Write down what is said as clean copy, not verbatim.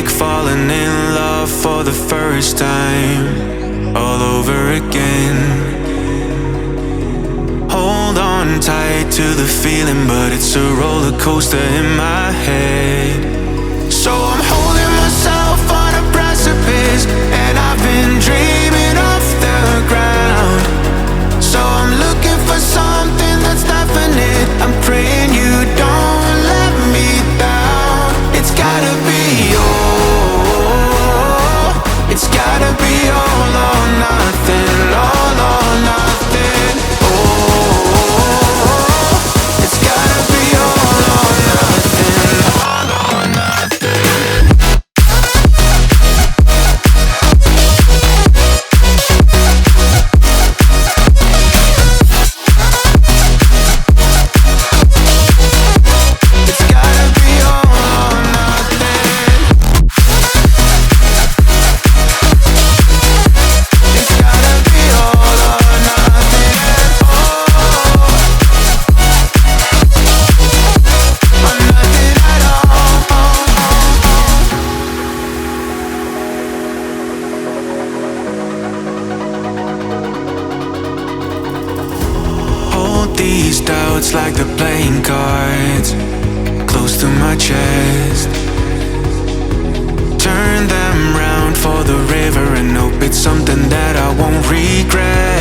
week, falling in love for the first time, all over again. Hold on tight to the feeling, but it's a roller coaster in my head. So I'm holding myself on a precipice, and I've been dreaming off the ground. So I'm looking for something that's definite. I'm praying you don't let me down. It's gotta be all. It's gotta be all or nothing. All or nothing. Oh, it's gotta be all or nothing. All or nothing. These doubts like the playing cards close to my chest. Turn them round for the river and hope it's something that I won't regret.